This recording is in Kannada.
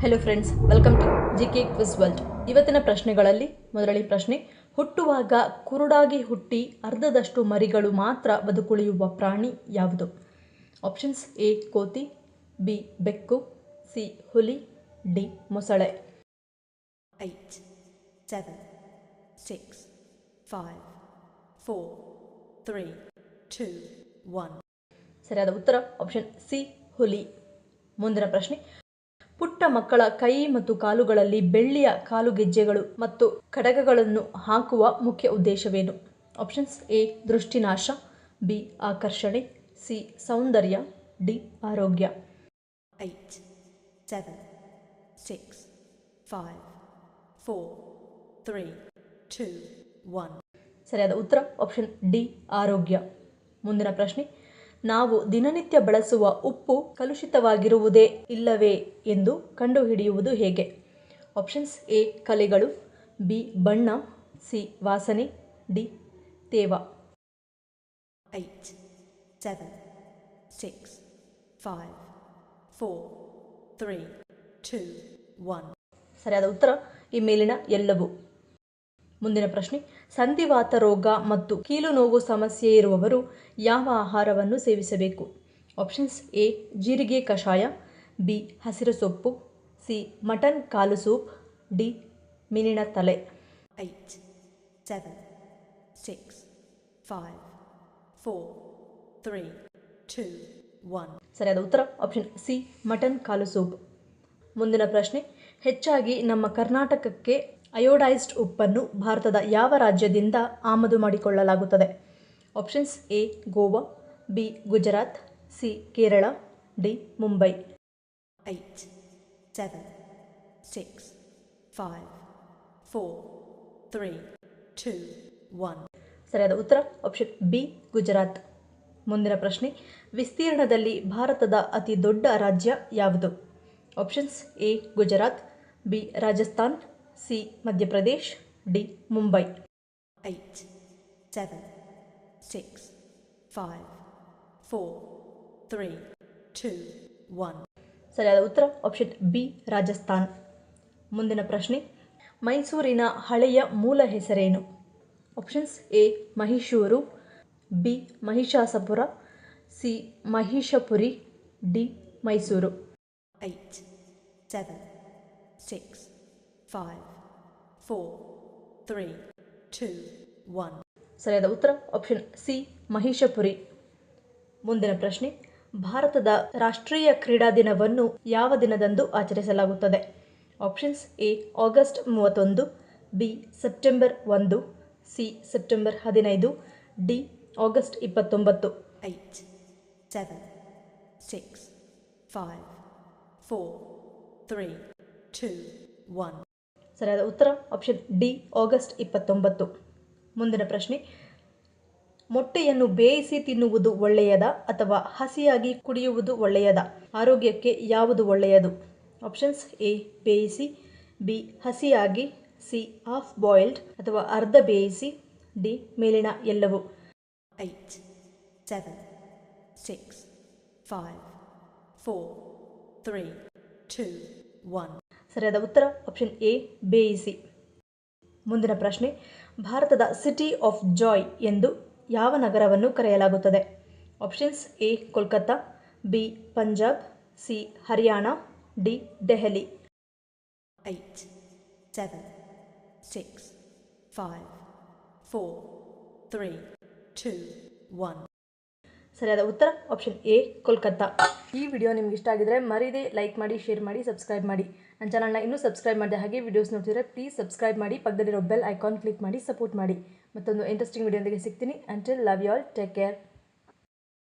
Hello friends, welcome to GK quiz world. ಇವತ್ತಿನ ಪ್ರಶ್ನೆಗಳಲ್ಲಿ ಮೊದಲನೇ ಪ್ರಶ್ನೆ, ಹುಟ್ಟುವಾಗ ಕುರುಡಾಗಿ ಹುಟ್ಟಿ ಅರ್ಧದಷ್ಟು ಮರಿಗಳು ಮಾತ್ರ ಬದುಕುಳಿಯುವ ಪ್ರಾಣಿ ಯಾವುದು? ಆಪ್ಷನ್ಸ್: ಎ ಕೋತಿ, ಬಿ ಬೆಕ್ಕು, ಸಿ ಹುಲಿ, ಡಿ ಮೊಸಳೆ. 8, 7, 6, 5, 4, 3, 2, 1. ಸರಿಯಾದ ಉತ್ತರ ಆಪ್ಷನ್ ಸಿ ಹುಲಿ. ಮುಂದಿನ ಪ್ರಶ್ನೆ, ಪುಟ್ಟ ಮಕ್ಕಳ ಕೈ ಮತ್ತು ಕಾಲುಗಳಲ್ಲಿ ಬೆಳ್ಳಿಯ ಕಾಲುಗೆಜ್ಜೆಗಳು ಮತ್ತು ಕಡಗಗಳನ್ನು ಹಾಕುವ ಮುಖ್ಯ ಉದ್ದೇಶವೇನು? ಆಪ್ಷನ್ಸ್: ಎ ದೃಷ್ಟಿನಾಶ, ಬಿ ಆಕರ್ಷಣೆ, ಸಿ ಸೌಂದರ್ಯ, ಡಿ ಆರೋಗ್ಯ. 8, 7, 6, 5, 4, 3, 2, 1. ಸರಿಯಾದ ಉತ್ತರ ಆಪ್ಷನ್ ಡಿ ಆರೋಗ್ಯ. ಮುಂದಿನ ಪ್ರಶ್ನೆ, ನಾವು ದಿನನಿತ್ಯ ಬಳಸುವ ಉಪ್ಪು ಕಲುಷಿತವಾಗಿರುವುದೇ ಇಲ್ಲವೇ ಎಂದು ಕಂಡುಹಿಡಿಯುವುದು ಹೇಗೆ? ಆಪ್ಷನ್ಸ್: ಎ ಕಲೆಗಳು, ಬಿ ಬಣ್ಣ, ಸಿ ವಾಸನೆ, ಡಿ ತೇವ. 8, 7, 6, 5, 4, 3, 2, 1. ಸರಿಯಾದ ಉತ್ತರ ಈ ಮೇಲಿನ ಎಲ್ಲವೂ. ಮುಂದಿನ ಪ್ರಶ್ನೆ, ಸಂಧಿವಾತ ರೋಗ ಮತ್ತು ಕೀಲು ನೋವು ಸಮಸ್ಯೆ ಇರುವವರು ಯಾವ ಆಹಾರವನ್ನು ಸೇವಿಸಬೇಕು? ಆಪ್ಷನ್ಸ್: ಎ ಜೀರಿಗೆ ಕಷಾಯ, ಬಿ ಹಸಿರು ಸೊಪ್ಪು, ಸಿ ಮಟನ್ ಕಾಲು ಸೂಪ್, ಡಿ ಮೀನಿನ ತಲೆ. 8, 7, 6, 5, 4, 3, 2, 1. ಸರಿಯಾದ ಉತ್ತರ ಆಪ್ಷನ್ ಸಿ ಮಟನ್ ಕಾಲು ಸೂಪ್. ಮುಂದಿನ ಪ್ರಶ್ನೆ, ಹೆಚ್ಚಾಗಿ ನಮ್ಮ ಕರ್ನಾಟಕಕ್ಕೆ ಅಯೋಡೈಸ್ಡ್ ಉಪ್ಪನ್ನು ಭಾರತದ ಯಾವ ರಾಜ್ಯದಿಂದ ಆಮದು ಮಾಡಿಕೊಳ್ಳಲಾಗುತ್ತದೆ? Options: A Goa, B Gujarat, C Kerala, D Mumbai. 8, 7, 6, 5, 4, 3, 2, 1. ಸರಿಯಾದ ಉತ್ತರ ಆಪ್ಷನ್ ಬಿ ಗುಜರಾತ್. ಮುಂದಿನ ಪ್ರಶ್ನೆ, ವಿಸ್ತೀರ್ಣದಲ್ಲಿ ಭಾರತದ ಅತಿ ದೊಡ್ಡ ರಾಜ್ಯ ಯಾವುದು? Options: A Gujarat, B Rajasthan, C Madhya Pradesh, D Mumbai. 8, 7, 6, 5, 4, 3, 2, 1. ಸರಿಯಾದ ಉತ್ತರ ಆಪ್ಷನ್ ಬಿ ರಾಜಸ್ಥಾನ್. ಮುಂದಿನ ಪ್ರಶ್ನೆ, ಮೈಸೂರಿನ ಹಳೆಯ ಮೂಲ ಹೆಸರೇನು? Options: A Mahishuru, B Mahishasapura, C Mahishapuri, D Mysuru. 8, 7, 6, 5, 4, 3, 2, 1. ಸರಿಯಾದ ಉತ್ತರ ಆಪ್ಷನ್ ಸಿ ಮಹಿಷಪುರಿ. ಮುಂದಿನ ಪ್ರಶ್ನೆ, ಭಾರತದ ರಾಷ್ಟ್ರೀಯ ಕ್ರೀಡಾ ದಿನವನ್ನು ಯಾವ ದಿನದಂದು ಆಚರಿಸಲಾಗುತ್ತದೆ? Options: A August 31, B September 1, C September 15, D August 29. 8, 7, 6, 5, 4, 3, 2, 1. ಸರಿಯಾದ ಉತ್ತರ ಆಪ್ಷನ್ ಡಿ ಆಗಸ್ಟ್ 29. ಮುಂದಿನ ಪ್ರಶ್ನೆ, ಮೊಟ್ಟೆಯನ್ನು ಬೇಯಿಸಿ ತಿನ್ನುವುದು ಒಳ್ಳೆಯದ ಅಥವಾ ಹಸಿಯಾಗಿ ಕುಡಿಯುವುದು ಒಳ್ಳೆಯದ? ಆರೋಗ್ಯಕ್ಕೆ ಯಾವುದು ಒಳ್ಳೆಯದು? ಆಪ್ಷನ್ಸ್: ಎ ಬೇಯಿಸಿ, ಬಿ ಹಸಿಯಾಗಿ, ಸಿ ಹಾಫ್ ಬಾಯ್ಲ್ಡ್ ಅಥವಾ ಅರ್ಧ ಬೇಯಿಸಿ, ಡಿ ಮೇಲಿನ ಎಲ್ಲವೂ. 8, 7, 6, 5, 4, 3, 2, 1. ಸರಿಯಾದ ಉತ್ತರ ಆಪ್ಷನ್ ಎ ಬೇಯಿಸಿ. ಮುಂದಿನ ಪ್ರಶ್ನೆ, ಭಾರತದ ಸಿಟಿ ಆಫ್ ಜಾಯ್ ಎಂದು ಯಾವ ನಗರವನ್ನು ಕರೆಯಲಾಗುತ್ತದೆ? Options: A Kolkata, B Punjab, C Haryana, D Delhi. 8, 7, 6, 5, 4, 3, 2, 1. ಸರಿಯಾದ ಉತ್ತರ ಆಪ್ಷನ್ ಎ ಕೋಲ್ಕತ್ತಾ. ಈ ವಿಡಿಯೋ ನಿಮ್ಗೆ ಇಷ್ಟ ಆಗಿದ್ರೆ ಮರೀದೆ ಲೈಕ್ ಮಾಡಿ, ಶೇರ್ ಮಾಡಿ, ಸಬ್ಸ್ಕ್ರೈಬ್ ಮಾಡಿ. ನನ್ನ ಚಾನಲ್ನ ಇನ್ನೂ ಸಬ್ಸ್ಕ್ರೈಬ್ ಮಾಡಿದೆ ಹಾಗೆ ವಿಡಿಯೋಸ್ ನೋಡ್ತಿದ್ರೆ ಪ್ಲೀಸ್ ಸಬ್ಸ್ಕ್ರೈಬ್ ಮಾಡಿ, ಪಕ್ಕದಲ್ಲಿರೋ ಬೆಲ್ ಐಕಾನ್ ಕ್ಲಿಕ್ ಮಾಡಿ ಸಪೋರ್ಟ್ ಮಾಡಿ. ಮತ್ತೊಂದು ಇಂಟ್ರೆಸ್ಟಿಂಗ್ ವಿಡಿಯೋದೊಂದಿಗೆ ಸಿಗ್ತೀನಿ. Until love you all, take care.